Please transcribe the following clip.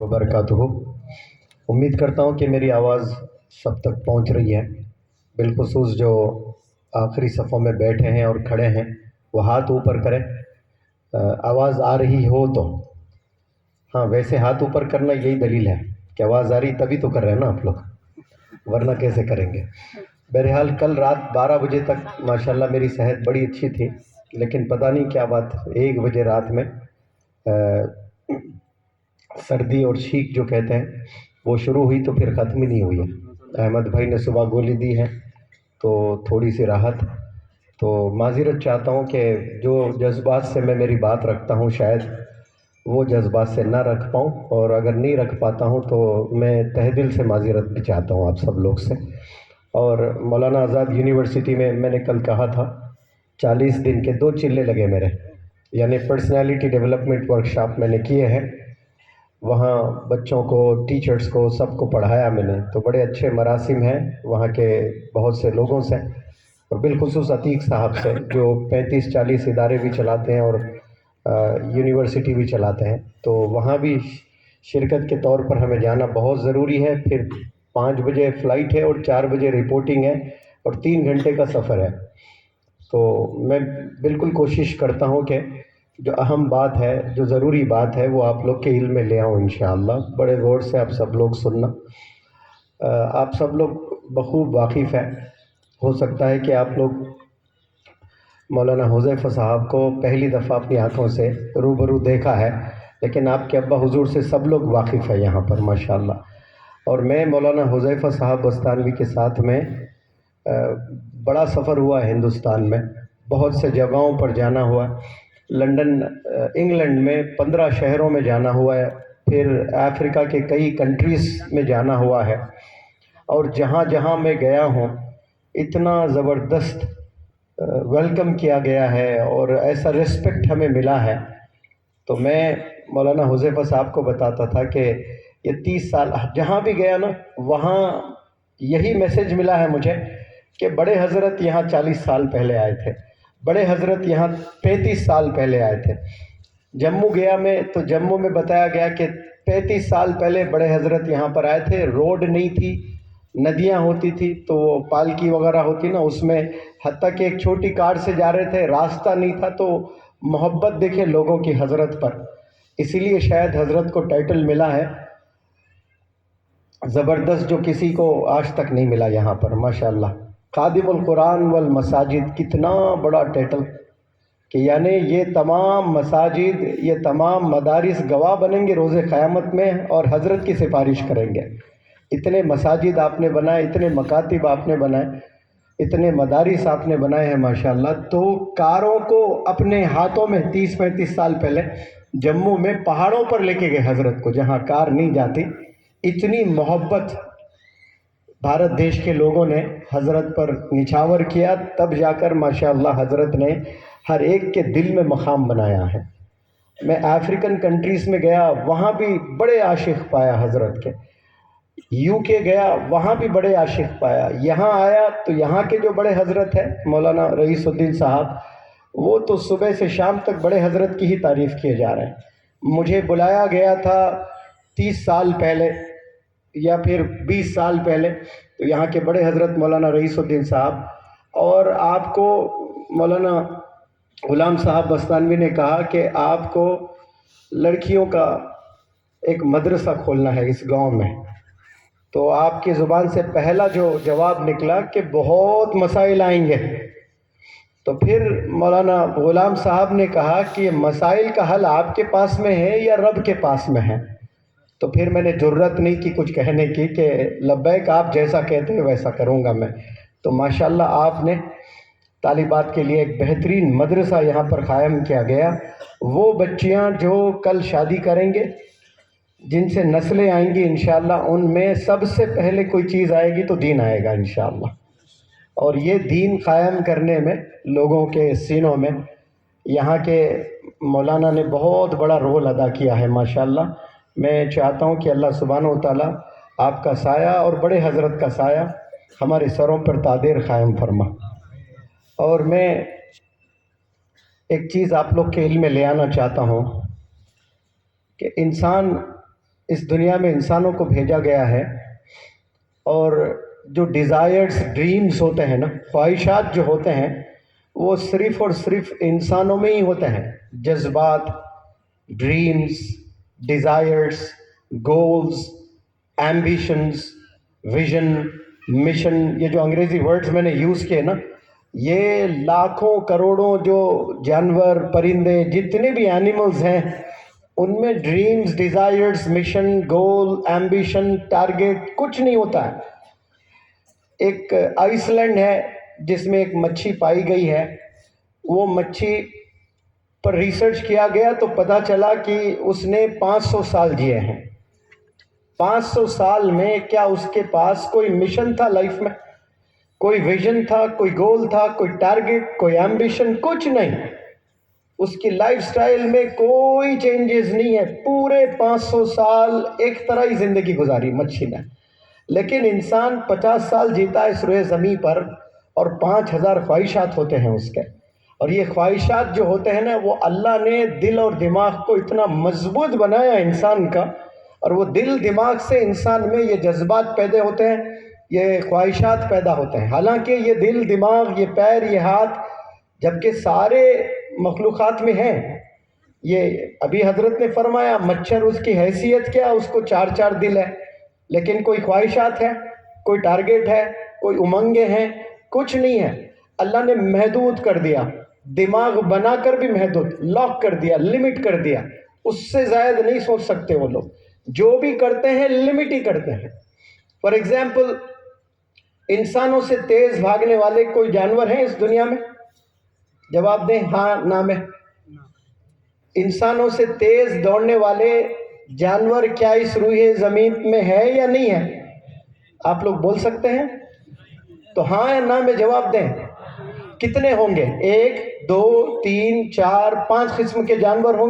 वबरकातुहू। उम्मीद करता हूँ कि मेरी आवाज़ सब तक पहुँच रही है। बिलखुसूस जो आखिरी सफ़ों में बैठे हैं और खड़े हैं वो हाथ ऊपर करें। आवाज़ आ रही हो तो हाँ, वैसे हाथ ऊपर करना यही दलील है कि आवाज़ आ रही, तभी तो कर रहे हैं ना आप लोग, वरना कैसे करेंगे। बहरहाल कल रात 12 बजे तक माशाल्लाह मेरी सेहत बड़ी अच्छी थी, लेकिन पता नहीं क्या बात 1 बजे रात में सर्दी और छींक जो कहते हैं वो शुरू हुई, तो फिर ख़त्म ही नहीं हुई है। अहमद भाई ने सुबह गोली दी है तो थोड़ी सी राहत। तो माज़रत चाहता हूँ कि जो जज्बात से मैं मेरी बात रखता हूँ शायद वो जज्बात से ना रख पाऊँ, और अगर नहीं रख पाता हूँ तो मैं तहे दिल से माज़रत भी चाहता हूँ आप सब लोग से। और मौलाना आज़ाद यूनिवर्सिटी में मैंने कल कहा था 40 दिन के 2 चिल्ले लगे मेरे, यानी पर्सनैलिटी डेवलपमेंट वर्कशॉप मैंने किए हैं। वहाँ बच्चों को, टीचर्स को, सबको पढ़ाया मैंने, तो बड़े अच्छे मरासिम हैं वहाँ के बहुत से लोगों से, और बिलखुसूस अतीक साहब से जो 35-40 इदारे भी चलाते हैं और यूनिवर्सिटी भी चलाते हैं। तो वहाँ भी शिरकत के तौर पर हमें जाना बहुत ज़रूरी है। फिर 5 बजे फ़्लाइट है और 4 बजे रिपोर्टिंग है और 3 घंटे का सफ़र है। तो मैं बिल्कुल कोशिश करता हूँ कि जो अहम बात है, जो ज़रूरी बात है, वो आप लोग के इल्म में ले आऊँ इंशाअल्लाह। बड़े गौर से आप सब लोग सुनना। आप सब लोग बखूब वाकिफ़ हैं। हो सकता है कि आप लोग मौलाना हुज़ैफ़ा साहब को पहली दफ़ा अपनी आँखों से रूबरू देखा है, लेकिन आपके अब्बा हुज़ूर से सब लोग वाकिफ़ हैं यहाँ पर माशाअल्लाह। और मैं मौलाना हुज़ैफ़ा साहब बस्तानवी के साथ में बड़ा सफ़र हुआ है हिंदुस्तान में, बहुत से जगहों पर जाना हुआ। लंदन, इंग्लैंड में 15 शहरों में जाना हुआ है, फिर अफ्रीका के कई कंट्रीज़ में जाना हुआ है। और जहाँ जहाँ मैं गया हूँ इतना ज़बरदस्त वेलकम किया गया है और ऐसा रिस्पेक्ट हमें मिला है। तो मैं मौलाना हुज़ैफ़ा साहब को बताता था कि ये 30 साल जहाँ भी गया ना, वहाँ यही मैसेज मिला है मुझे कि बड़े हज़रत यहाँ 40 साल पहले आए थे, बड़े हज़रत यहाँ 35 साल पहले आए थे। जम्मू गया मैं तो जम्मू में बताया गया कि 35 साल पहले बड़े हज़रत यहाँ पर आए थे। रोड नहीं थी, नदियाँ होती थी, तो वो पालकी वगैरह होती ना, उसमें हत्ता कि एक छोटी कार से जा रहे थे, रास्ता नहीं था। तो मोहब्बत देखे लोगों की हज़रत पर, इसीलिए शायद हज़रत को टाइटल मिला है ज़बरदस्त, जो किसी को आज तक नहीं मिला यहाँ पर माशाअल्लाह। खादिमुल कुरान वल मसाजिद, कितना बड़ा टाइटल कि यानी ये तमाम मसाजिद, ये तमाम मदारिस गवाह बनेंगे रोज़े क़यामत में और हज़रत की सिफारिश करेंगे। इतने मसाजिद आपने बनाए, इतने मकातिब आपने बनाए, इतने मदारिस आपने बनाए हैं माशाअल्लाह। तो कारों को अपने हाथों में 30-35 साल पहले जम्मू में पहाड़ों पर लेके गए हज़रत को, जहाँ कार नहीं जाती। इतनी मोहब्बत भारत देश के लोगों ने हज़रत पर निछावर किया, तब जाकर माशाअल्लाह हज़रत ने हर एक के दिल में मकाम बनाया है। मैं अफ्रीकन कंट्रीज़ में गया, वहाँ भी बड़े आशिक पाया हज़रत के। यूके गया, वहाँ भी बड़े आशिक पाया। यहाँ आया तो यहाँ के जो बड़े हज़रत हैं मौलाना रईसुद्दीन साहब, वो तो सुबह से शाम तक बड़े हज़रत की ही तारीफ़ किए जा रहे हैं। मुझे बुलाया गया था 30 साल पहले या फिर 20 साल पहले, तो यहाँ के बड़े हज़रत मौलाना रईसुद्दीन साहब और आपको मौलाना ग़ुलाम साहब बस्तानवी ने कहा कि आपको लड़कियों का एक मदरसा खोलना है इस गांव में। तो आपकी ज़ुबान से पहला जो जवाब निकला कि बहुत मसाइल आएंगे। तो फिर मौलाना ग़ुलाम साहब ने कहा कि मसाइल का हल आपके पास में है या रब के पास में है। तो फिर मैंने जुर्रत नहीं की कुछ कहने की कि लब्बैक, आप जैसा कहते हैं वैसा करूँगा मैं। तो माशाअल्लाह आपने तालिबात के लिए एक बेहतरीन मदरसा यहाँ पर क़ायम किया गया। वो बच्चियाँ जो कल शादी करेंगे, जिनसे नस्लें आएंगी इंशाअल्लाह, उनमें सबसे पहले कोई चीज़ आएगी तो दीन आएगा इंशाअल्लाह। और ये दीन क़ायम करने में लोगों के सीनों में यहाँ के मौलाना ने बहुत बड़ा रोल अदा किया है माशाअल्लाह। मैं चाहता हूँ कि अल्लाह सुब्हानहू व तआला आपका साया और बड़े हज़रत का साया हमारे सरों पर तादेर क़ायम फरमा। और मैं एक चीज़ आप लोग के इल्म में ले आना चाहता हूँ कि इंसान इस दुनिया में इंसानों को भेजा गया है, और जो डिज़ायर्स ड्रीम्स होते हैं ना, ख्वाहिशात जो होते हैं, वो सिर्फ़ और सिर्फ इंसानों में ही होते हैं। जज्बात, dreams, desires, goals, ambitions, vision, mission, ये जो अंग्रेज़ी वर्ड्स मैंने यूज़ किए ना, ये लाखों करोड़ों जो जानवर, परिंदे, जितने भी एनिमल्स हैं, उनमें ड्रीम्स, डिज़ायर्स, मिशन, गोल, एम्बिशन, टारगेट कुछ नहीं होता है। एक आइसलैंड है जिसमें एक मच्छी पाई गई है, वो मच्छी पर रिसर्च किया गया तो पता चला कि उसने 500 साल जिए हैं। 500 साल में क्या उसके पास कोई मिशन था लाइफ में, कोई विजन था, कोई गोल था, कोई टारगेट, कोई एम्बिशन? कुछ नहीं। उसकी लाइफस्टाइल में कोई चेंजेस नहीं है। पूरे 500 साल एक तरह ही जिंदगी गुजारी मच्छी ने। लेकिन इंसान 50 साल जीता है इस रोए ज़मीं पर, और 5000 ख्वाहिशात होते हैं उसके। और ये ख्वाहिशात जो होते हैं ना, वो अल्लाह ने दिल और दिमाग को इतना मजबूत बनाया इंसान का, और वो दिल दिमाग से इंसान में ये जज्बात पैदा होते हैं, ये ख्वाहिशात पैदा होते हैं। हालांकि ये दिल, दिमाग, ये पैर, ये हाथ, जबकि सारे मखलूक़ात में हैं। ये अभी हजरत ने फरमाया मच्छर, उसकी हैसियत क्या, उसको 4 दिल है, लेकिन कोई ख्वाहिशात है, कोई टारगेट है, कोई उमंगें हैं? कुछ नहीं है। अल्लाह ने महदूद कर दिया, दिमाग बनाकर भी महदूद, लॉक कर दिया, लिमिट कर दिया। उससे ज़्यादा नहीं सोच सकते वो लोग। जो भी करते हैं लिमिट ही करते हैं। फॉर एग्जाम्पल, इंसानों से तेज भागने वाले कोई जानवर हैं इस दुनिया में? जवाब दें, हाँ ना में। इंसानों से तेज दौड़ने वाले जानवर क्या इस रूए ज़मीन में है या नहीं है? आप लोग बोल सकते हैं? तो हाँ या ना में जवाब दें। कितने होंगे? 1, 2, 3, 4, 5 किस्म के जानवर होंगे।